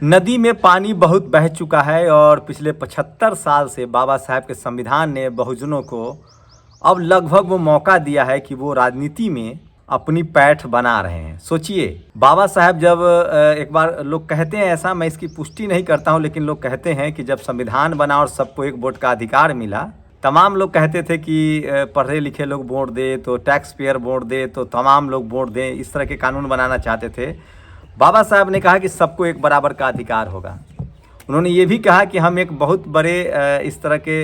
नदी में पानी बहुत बह चुका है और पिछले 75 साल से बाबा साहब के संविधान ने बहुजनों को अब लगभग वो मौका दिया है कि वो राजनीति में अपनी पैठ बना रहे हैं। सोचिए, बाबा साहब जब एक बार लोग कहते हैं, ऐसा मैं इसकी पुष्टि नहीं करता हूं, लेकिन लोग कहते हैं कि जब संविधान बना और सबको एक वोट का अधिकार मिला, तमाम लोग कहते थे कि पढ़े लिखे लोग वोट दे तो टैक्स पेयर वोट दे तो तमाम लोग वोट दें, इस तरह के कानून बनाना चाहते थे। बाबा साहब ने कहा कि सबको एक बराबर का अधिकार होगा। उन्होंने ये भी कहा कि हम एक बहुत बड़े इस तरह के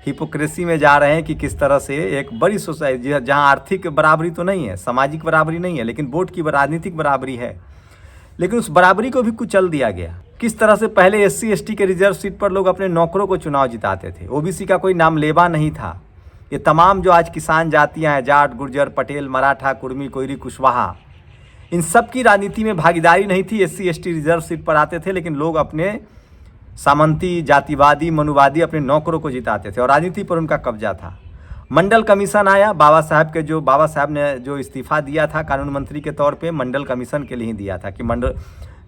हिपोक्रेसी में जा रहे हैं कि किस तरह से एक बड़ी सोसाइटी जहां आर्थिक बराबरी तो नहीं है, सामाजिक बराबरी नहीं है, लेकिन वोट की राजनीतिक बराबरी है, लेकिन उस बराबरी को भी कुचल दिया गया। किस तरह से पहले SC ST के रिजर्व सीट पर लोग अपने नौकरों को चुनाव जिताते थे, OBC का कोई नामलेवा नहीं था। ये तमाम जो आज किसान जातियाँ हैं, जाट, गुर्जर, पटेल, मराठा, कुर्मी, कोयरी, कुशवाहा, इन सब की राजनीति में भागीदारी नहीं थी। SC ST रिजर्व सीट पर आते थे, लेकिन लोग अपने सामंती, जातिवादी, मनुवादी अपने नौकरों को जिताते थे और राजनीति पर उनका कब्जा था। मंडल कमीशन आया, बाबा साहब ने जो इस्तीफा दिया था कानून मंत्री के तौर पे, मंडल कमीशन के लिए ही दिया था कि मंडल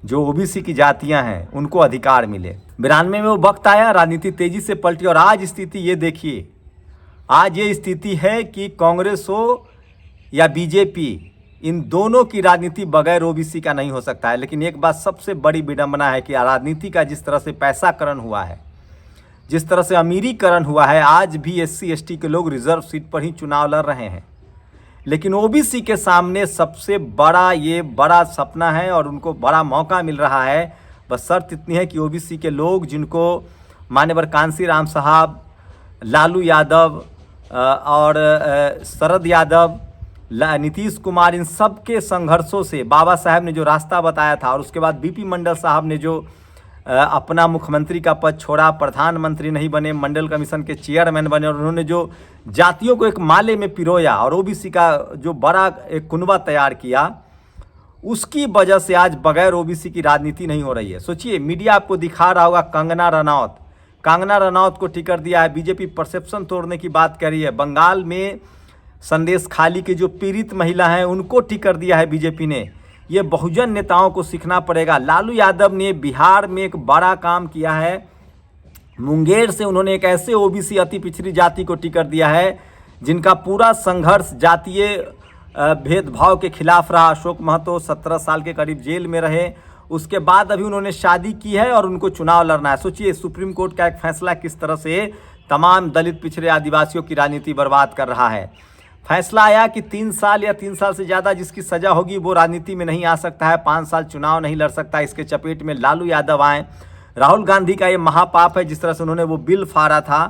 जो OBC की जातियां हैं उनको अधिकार मिले। 92 में वो वक्त आया, राजनीति तेजी से पलटी और आज स्थिति ये देखिए, आज ये स्थिति है कि कांग्रेस हो या BJP, इन दोनों की राजनीति बगैर OBC का नहीं हो सकता है। लेकिन एक बात सबसे बड़ी विडंबना है कि राजनीति का जिस तरह से पैसाकरण हुआ है, जिस तरह से अमीरीकरण हुआ है, आज भी SC ST के लोग रिजर्व सीट पर ही चुनाव लड़ रहे हैं। लेकिन OBC के सामने सबसे बड़ा ये बड़ा सपना है और उनको बड़ा मौका मिल रहा है। बस शर्त इतनी है कि OBC के लोग, जिनको मान्यवर कांसी राम साहब, लालू यादव और शरद यादव, नीतीश कुमार, इन सब के संघर्षों से बाबा साहब ने जो रास्ता बताया था और उसके बाद BP मंडल साहब ने जो अपना मुख्यमंत्री का पद छोड़ा, प्रधानमंत्री नहीं बने, मंडल कमीशन के चेयरमैन बने और उन्होंने जो जातियों को एक माले में पिरोया और OBC का जो बड़ा एक कुनबा तैयार किया, उसकी वजह से आज बगैर OBC की राजनीति नहीं हो रही है। सोचिए, मीडिया आपको दिखा रहा होगा कांगना रनौत को टिकट दिया है, BJP परसेप्शन तोड़ने की बात कर रही है। बंगाल में संदेश खाली की जो पीड़ित महिला हैं उनको टिकट दिया है BJP ने। ये बहुजन नेताओं को सीखना पड़ेगा। लालू यादव ने बिहार में एक बड़ा काम किया है, मुंगेर से उन्होंने एक ऐसे OBC अति पिछड़ी जाति को टिकट दिया है जिनका पूरा संघर्ष जातीय भेदभाव के खिलाफ रहा। अशोक महतो 17 साल के करीब जेल में रहे, उसके बाद अभी उन्होंने शादी की है और उनको चुनाव लड़ना है। सोचिए, सुप्रीम कोर्ट का एक फैसला किस तरह से तमाम दलित, पिछड़े, आदिवासियों की राजनीति बर्बाद कर रहा है। फैसला आया कि 3 साल या 3 साल से ज़्यादा जिसकी सज़ा होगी वो राजनीति में नहीं आ सकता है, 5 साल चुनाव नहीं लड़ सकता। इसके चपेट में लालू यादव आए। राहुल गांधी का ये महापाप है, जिस तरह से उन्होंने वो बिल फाड़ा था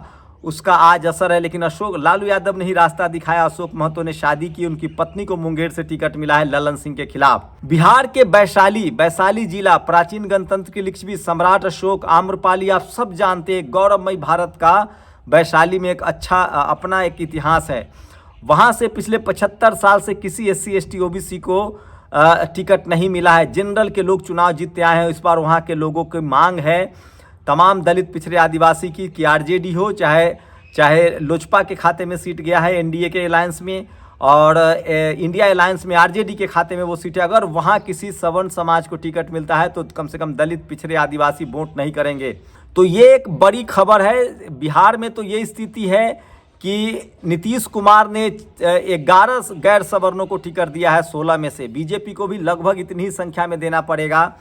उसका आज असर है। लेकिन लालू यादव ने ही रास्ता दिखाया। अशोक महतो ने शादी की, उनकी पत्नी को मुंगेर से टिकट मिला है ललन सिंह के खिलाफ। बिहार के वैशाली जिला, प्राचीन गणतंत्र के लिच्छवी सम्राट अशोक, आम्रपाली, आप सब जानते हैं, गौरवमयी भारत का वैशाली में एक अच्छा अपना एक इतिहास है। वहाँ से पिछले 75 साल से किसी SC ST OBC को टिकट नहीं मिला है। जनरल के लोग चुनाव जीतते आए हैं। इस बार वहाँ के लोगों की मांग है, तमाम दलित, पिछड़े, आदिवासी की, कि RJD हो चाहे लोजपा के खाते में सीट गया है NDA के अलायंस में, और इंडिया अलायंस में RJD के खाते में वो सीट है। अगर वहाँ किसी सवर्ण समाज को टिकट मिलता है तो कम से कम दलित, पिछड़े, आदिवासी वोट नहीं करेंगे। तो ये एक बड़ी खबर है। बिहार में तो ये स्थिति है कि नीतीश कुमार ने 11 गैर सवर्णों को टिकट दिया है 16 में से। BJP को भी लगभग इतनी ही संख्या में देना पड़ेगा।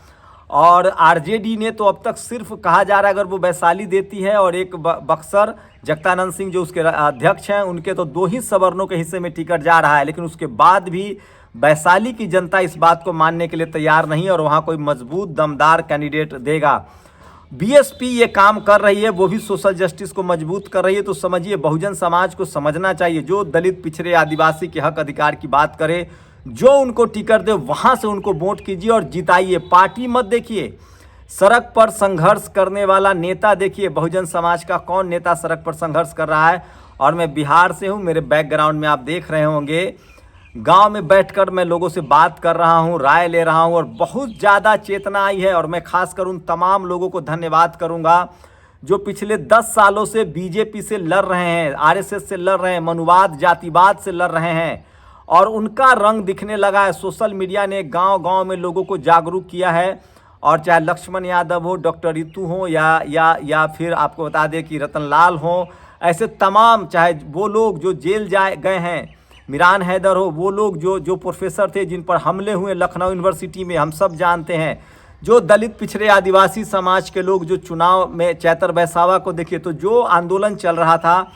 और RJD ने तो अब तक सिर्फ कहा जा रहा है, अगर वो वैशाली देती है और एक बक्सर, जगतानंद सिंह जो उसके अध्यक्ष हैं, उनके तो 2 ही सवर्णों के हिस्से में टिकट जा रहा है। लेकिन उसके बाद भी वैशाली की जनता इस बात को मानने के लिए तैयार नहीं और वहाँ कोई मजबूत दमदार कैंडिडेट देगा। BSP ये काम कर रही है, वो भी सोशल जस्टिस को मजबूत कर रही है। तो समझिए, बहुजन समाज को समझना चाहिए, जो दलित, पिछड़े, आदिवासी के हक अधिकार की बात करे, जो उनको टिकट दे वहाँ से उनको वोट कीजिए और जिताइए। पार्टी मत देखिए, सड़क पर संघर्ष करने वाला नेता देखिए। बहुजन समाज का कौन नेता सड़क पर संघर्ष कर रहा है? और मैं बिहार से हूँ, मेरे बैकग्राउंड में आप देख रहे होंगे, गांव में बैठकर मैं लोगों से बात कर रहा हूं, राय ले रहा हूं और बहुत ज़्यादा चेतना आई है। और मैं खासकर उन तमाम लोगों को धन्यवाद करूंगा जो पिछले 10 सालों से BJP से लड़ रहे हैं, RSS से लड़ रहे हैं, मनुवाद, जातिवाद से लड़ रहे हैं और उनका रंग दिखने लगा है। सोशल मीडिया ने गांव-गांव में लोगों को जागरूक किया है और चाहे लक्ष्मण यादव हो, डॉक्टर रितु हो, या फिर आपको बता दें कि रतनलाल हो, ऐसे तमाम, चाहे वो लोग जो जेल जाए गए हैं, मिरान हैदर हो, वो लोग जो प्रोफेसर थे जिन पर हमले हुए लखनऊ यूनिवर्सिटी में, हम सब जानते हैं। जो दलित पिछड़े आदिवासी समाज के लोग जो चुनाव में चैतर वैसावा को देखिए, तो जो आंदोलन चल रहा था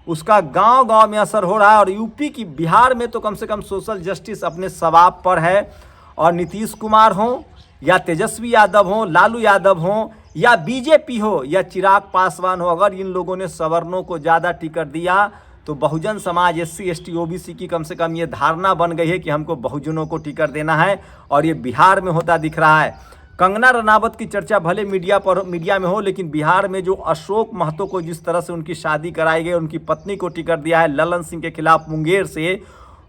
उसका गांव गांव में असर हो रहा है। और यूपी की, बिहार में तो कम से कम सोशल जस्टिस अपने सवाब पर है। और नीतीश कुमार हो या तेजस्वी यादव हो, लालू यादव हो, या बीजेपी हो, या चिराग पासवान हो, अगर इन लोगों ने सवर्णों को ज़्यादा टिकट दिया तो Bahujan Samaj, SC ST OBC की कम से कम ये धारणा बन गई है कि हमको बहुजनों को टिकट देना है। और ये बिहार में होता दिख रहा है। कंगना रनावत की चर्चा भले मीडिया में हो, लेकिन बिहार में जो अशोक महतो को जिस तरह से उनकी शादी कराई गई, उनकी पत्नी को टिकट दिया है ललन सिंह के खिलाफ मुंगेर से,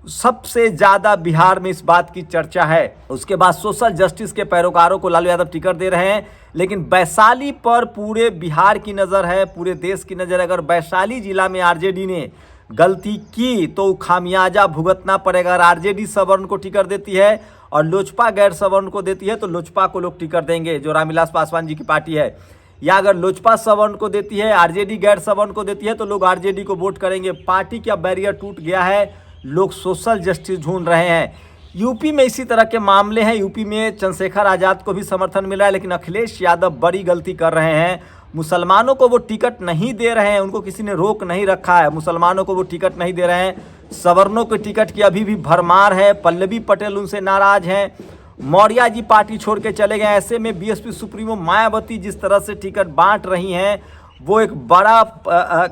सबसे ज़्यादा बिहार में इस बात की चर्चा है। उसके बाद सोशल जस्टिस के पैरोकारों को लालू यादव टिकट दे रहे हैं, लेकिन वैशाली पर पूरे बिहार की नज़र है, पूरे देश की नज़र। अगर वैशाली जिला में RJD ने गलती की तो खामियाजा भुगतना पड़ेगा। अगर RJD सवर्ण को टिकट देती है और लोजपा गैर सवर्ण को देती है तो लोजपा को लोग टिकट देंगे, जो रामविलास पासवान जी की पार्टी है। या अगर लोजपा सवर्ण को देती है, RJD गैर सवर्ण को देती है तो लोग RJD को वोट करेंगे। पार्टी का बैरियर टूट गया है, लोग सोशल जस्टिस ढूंढ रहे हैं। यूपी में इसी तरह के मामले हैं। यूपी में चंद्रशेखर आज़ाद को भी समर्थन मिला है, लेकिन अखिलेश यादव बड़ी गलती कर रहे हैं। मुसलमानों को वो टिकट नहीं दे रहे हैं, उनको किसी ने रोक नहीं रखा है, मुसलमानों को वो टिकट नहीं दे रहे हैं। सवर्णों के टिकट की अभी भी भरमार है। पल्लवी पटेल उनसे नाराज हैं। मौर्य जी पार्टी छोड़ के चले गए। ऐसे में BSP सुप्रीमो मायावती जिस तरह से टिकट बांट रही हैं, वो एक बड़ा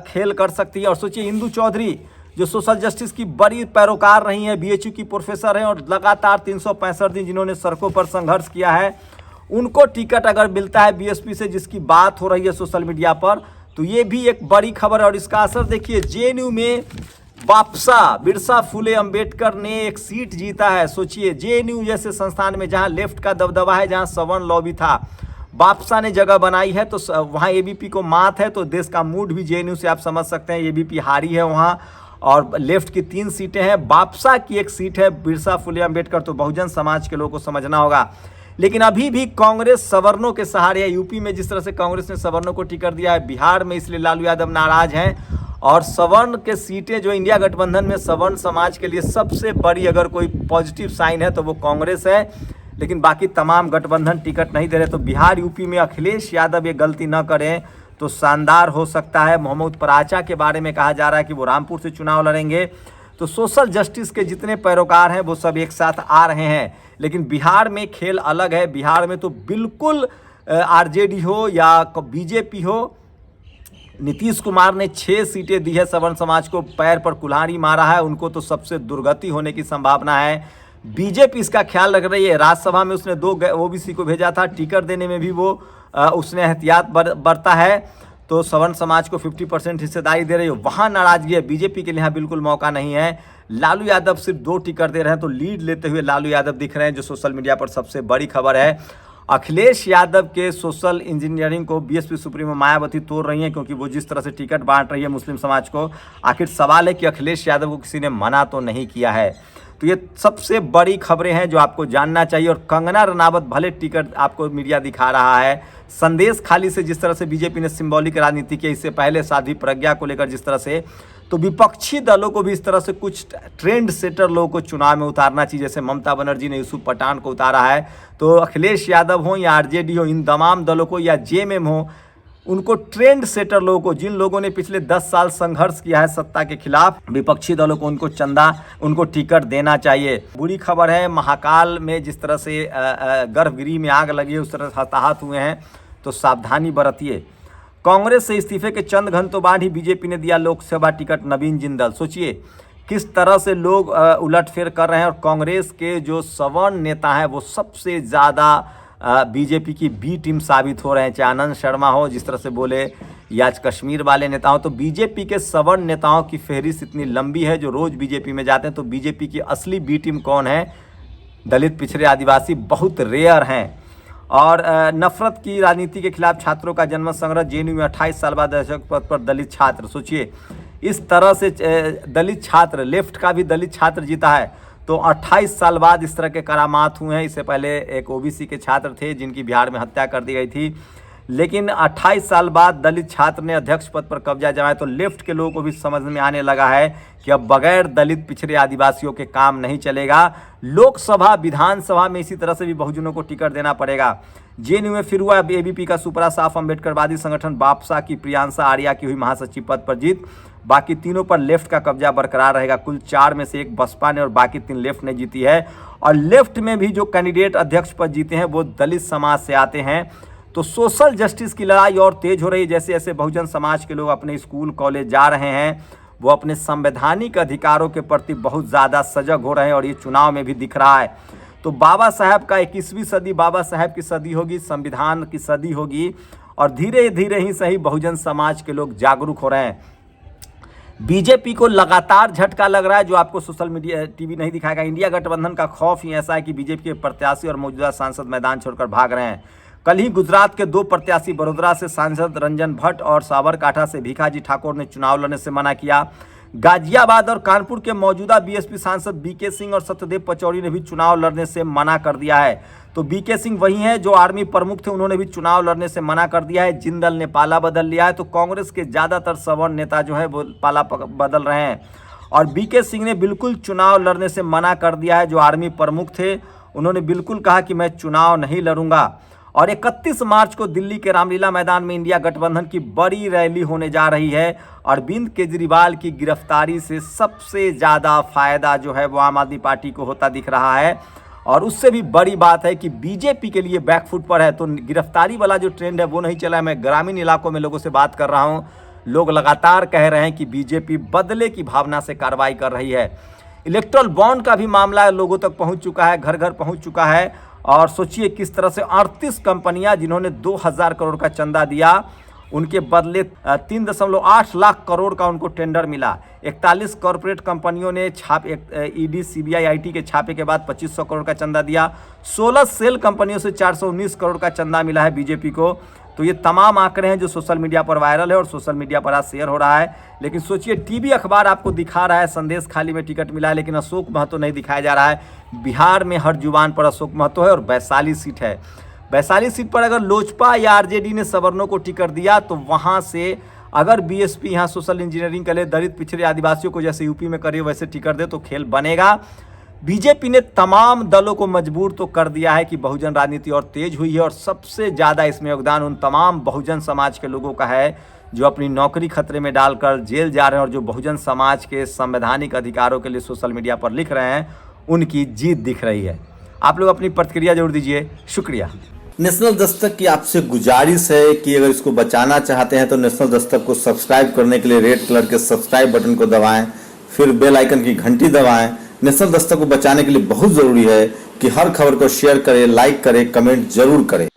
खेल कर सकती है। और सोचिए, इंदु चौधरी जो सोशल जस्टिस की बड़ी पैरोकार रही हैं, BHU की प्रोफेसर हैं और लगातार 365 दिन जिन्होंने सड़कों पर संघर्ष किया है, उनको टिकट अगर मिलता है BSP से, जिसकी बात हो रही है सोशल मीडिया पर, तो ये भी एक बड़ी खबर है। और इसका असर देखिए, JNU में वापसा बिरसा फुले अंबेडकर ने एक सीट जीता है। सोचिए, JNU जैसे संस्थान में जहां लेफ्ट का दबदबा है, जहां सवर्ण लॉबी था, वापसा ने जगह बनाई है, तो वहां ABP को मात है। तो देश का मूड भी JNU से आप समझ सकते हैं। ABP हारी है वहां, और लेफ्ट की 3 सीटें हैं, वापसा की 1 सीट है, बिरसा फुले अंबेडकर। तो बहुजन समाज के लोगों को समझना होगा। लेकिन अभी भी कांग्रेस सवर्णों के सहारे है। यूपी में जिस तरह से कांग्रेस ने सवर्णों को टिकट दिया है, बिहार में इसलिए लालू यादव नाराज हैं। और सवर्ण के सीटें जो इंडिया गठबंधन में सवर्ण समाज के लिए सबसे बड़ी अगर कोई पॉजिटिव साइन है तो वो कांग्रेस है, लेकिन बाकी तमाम गठबंधन टिकट नहीं दे रहे। तो बिहार यूपी में अखिलेश यादव ये गलती न करें तो शानदार हो सकता है। मोहम्मद पराचा के बारे में कहा जा रहा है कि वो रामपुर से चुनाव लड़ेंगे। तो सोशल जस्टिस के जितने पैरोकार हैं वो सब एक साथ आ रहे हैं। लेकिन बिहार में खेल अलग है। बिहार में तो बिल्कुल RJD हो या BJP हो, नीतीश कुमार ने 6 सीटें दी है सवर्ण समाज को, पैर पर कुल्हाड़ी मारा है, उनको तो सबसे दुर्गति होने की संभावना है। BJP इसका ख्याल रख रही है। राज्यसभा में उसने 2 OBC को भेजा था, टिकट देने में भी वो उसने एहतियात बरता है। तो सवर्ण समाज को 50% हिस्सेदारी दे रही है, वहाँ नाराजगी है। BJP के लिए यहाँ बिल्कुल मौका नहीं है। लालू यादव सिर्फ 2 टिकट दे रहे हैं, तो लीड लेते हुए लालू यादव दिख रहे हैं, जो सोशल मीडिया पर सबसे बड़ी खबर है। अखिलेश यादव के सोशल इंजीनियरिंग को BSP सुप्रीमो मायावती तोड़ रही हैं, क्योंकि वो जिस तरह से टिकट बांट रही है मुस्लिम समाज को, आखिर सवाल है कि अखिलेश यादव को किसी ने मना तो नहीं किया है। तो ये सबसे बड़ी खबरें हैं जो आपको जानना चाहिए। और कंगना रनावत भले टिकट आपको मीडिया दिखा रहा है, संदेश खाली से जिस तरह से BJP ने सिंबॉलिक राजनीति की, इससे पहले साध्वी प्रज्ञा को लेकर जिस तरह से, तो विपक्षी दलों को भी इस तरह से कुछ ट्रेंड सेटर लोगों को चुनाव में उतारना चाहिए। जैसे ममता बनर्जी ने यूसुफ पठान को उतारा है, तो अखिलेश यादव हो या RJD हो, इन तमाम दलों को, या JMM हो, उनको ट्रेंड सेटर लोगों को, जिन लोगों ने पिछले 10 साल संघर्ष किया है सत्ता के खिलाफ, विपक्षी दलों को उनको टिकट देना चाहिए। बुरी खबर है, महाकाल में जिस तरह से गर्भगृह में आग लगी है, उस तरह से हताहत हुए हैं, तो सावधानी बरतिए। कांग्रेस से इस्तीफे के चंद घंटों बाद ही BJP ने दिया लोकसभा टिकट नवीन जिंदल। सोचिए किस तरह से लोग उलटफेर कर रहे हैं। और कांग्रेस के जो सवर्ण नेता हैं वो सबसे ज़्यादा BJP की B टीम साबित हो रहे हैं, चाहे आनंद शर्मा हो जिस तरह से बोले, या कश्मीर वाले नेता हो। तो BJP के सवर्ण नेताओं की फहरिस्त इतनी लंबी है जो रोज़ BJP में जाते हैं। तो BJP की असली B टीम कौन है? दलित पिछड़े आदिवासी बहुत रेयर हैं। और नफरत की राजनीति के खिलाफ छात्रों का जनमत संग्रह, JNU में 28 साल बाद अध्यक्ष पद पर दलित छात्र। सोचिए इस तरह से दलित छात्र, लेफ्ट का भी दलित छात्र जीता है। तो 28 साल बाद इस तरह के करामात हुए हैं। इससे पहले एक ओबीसी के छात्र थे जिनकी बिहार में हत्या कर दी गई थी, लेकिन 28 साल बाद दलित छात्र ने अध्यक्ष पद पर कब्जा जमाया तो लेफ्ट के लोगों को भी समझ में आने लगा है कि अब बगैर दलित पिछड़े आदिवासियों के काम नहीं चलेगा। लोकसभा विधानसभा में इसी तरह से भी बहुजनों को टिकट देना पड़ेगा। जेएनयू में फिर हुआ एबीपी का सुपरा साफ अम्बेडकरवादी संगठन बापसा की प्रियांशा आर्या की हुई महासचिव पद पर जीत। बाकी तीनों पर लेफ्ट का कब्जा बरकरार रहेगा। कुल 4 में से 1 बसपा ने और बाकी 3 लेफ्ट ने जीती है। और लेफ्ट में भी जो कैंडिडेट अध्यक्ष पद जीते हैं वो दलित समाज से आते हैं। तो सोशल जस्टिस की लड़ाई और तेज हो रही है। जैसे जैसे बहुजन समाज के लोग अपने स्कूल कॉलेज जा रहे हैं, वो अपने संवैधानिक अधिकारों के प्रति बहुत ज़्यादा सजग हो रहे हैं और ये चुनाव में भी दिख रहा है। तो बाबा साहब का 21वीं सदी बाबा साहब की सदी होगी, संविधान की सदी होगी और धीरे धीरे ही सही बहुजन समाज के लोग जागरूक हो रहे हैं। बीजेपी को लगातार झटका लग रहा है, जो आपको सोशल मीडिया टीवी नहीं दिखाएगा। इंडिया गठबंधन का खौफ ही ऐसा है कि बीजेपी के प्रत्याशी और मौजूदा सांसद मैदान छोड़कर भाग रहे हैं। कल ही गुजरात के 2 प्रत्याशी बड़ोदरा से सांसद रंजन भट्ट और साबरकांठा से भीखाजी ठाकुर ने चुनाव लड़ने से मना किया। गाजियाबाद और कानपुर के मौजूदा बीएसपी सांसद बीके सिंह और सत्यदेव पचौरी ने भी चुनाव लड़ने से मना कर दिया है। तो बीके सिंह वही हैं जो आर्मी प्रमुख थे, उन्होंने भी चुनाव लड़ने से मना कर दिया है। जिंदल ने पाला बदल लिया है। तो कांग्रेस के ज़्यादातर सवर्ण नेता जो है वो पाला बदल रहे हैं और बीके सिंह ने बिल्कुल चुनाव लड़ने से मना कर दिया है। जो आर्मी प्रमुख थे उन्होंने बिल्कुल कहा कि मैं चुनाव नहीं लड़ूंगा। और 31 मार्च को दिल्ली के रामलीला मैदान में इंडिया गठबंधन की बड़ी रैली होने जा रही है। अरविंद केजरीवाल की गिरफ्तारी से सबसे ज़्यादा फायदा जो है वो आम आदमी पार्टी को होता दिख रहा है। और उससे भी बड़ी बात है कि बीजेपी के लिए बैकफुट पर है। तो गिरफ्तारी वाला जो ट्रेंड है वो नहीं चला है। मैं ग्रामीण इलाकों में लोगों से बात कर रहा हूँ, लोग लगातार कह रहे हैं कि बीजेपी बदले की भावना से कार्रवाई कर रही है। इलेक्ट्रल बॉन्ड का भी मामला लोगों तक पहुँच चुका है, घर घर पहुँच चुका है। और सोचिए किस तरह से 38 कंपनियां जिन्होंने 2000 करोड़ का चंदा दिया, उनके बदले 3.8 लाख करोड़ का उनको टेंडर मिला। 41 कॉरपोरेट कंपनियों ने ईडी सीबीआई आईटी के छापे के बाद 2500 करोड़ का चंदा दिया। 16 सेल कंपनियों से 419 करोड़ का चंदा मिला है बीजेपी को। तो ये तमाम आंकड़े हैं जो सोशल मीडिया पर वायरल है और सोशल मीडिया पर आज शेयर हो रहा है। लेकिन सोचिए टीवी अखबार आपको दिखा रहा है संदेश खाली में टिकट मिला है, लेकिन अशोक महतो नहीं दिखाया जा रहा है। बिहार में हर जुबान पर अशोक महतो है और वैशाली सीट है। वैशाली सीट पर अगर लोजपा या आरजेडी ने सवर्णों को टिकट दिया तो वहाँ से अगर बीएसपी यहाँ सोशल इंजीनियरिंग करे, दलित पिछड़े आदिवासियों को जैसे यूपी में करे वैसे टिकट दे तो खेल बनेगा। बीजेपी ने तमाम दलों को मजबूर तो कर दिया है कि बहुजन राजनीति और तेज हुई है और सबसे ज़्यादा इसमें योगदान उन तमाम बहुजन समाज के लोगों का है जो अपनी नौकरी खतरे में डालकर जेल जा रहे हैं और जो बहुजन समाज के संवैधानिक अधिकारों के लिए सोशल मीडिया पर लिख रहे हैं, उनकी जीत दिख रही है। आप लोग अपनी प्रतिक्रिया जरूर दीजिए। शुक्रिया। नेशनल दस्तक की आपसे गुजारिश है कि अगर इसको बचाना चाहते हैं तो नेशनल दस्तक को सब्सक्राइब करने के लिए रेड कलर के सब्सक्राइब बटन को दबाएं, फिर बेल आइकन की घंटी दबाएं। नेशनल दस्तक को बचाने के लिए बहुत जरूरी है कि हर खबर को शेयर करें, लाइक करें, कमेंट जरूर करें।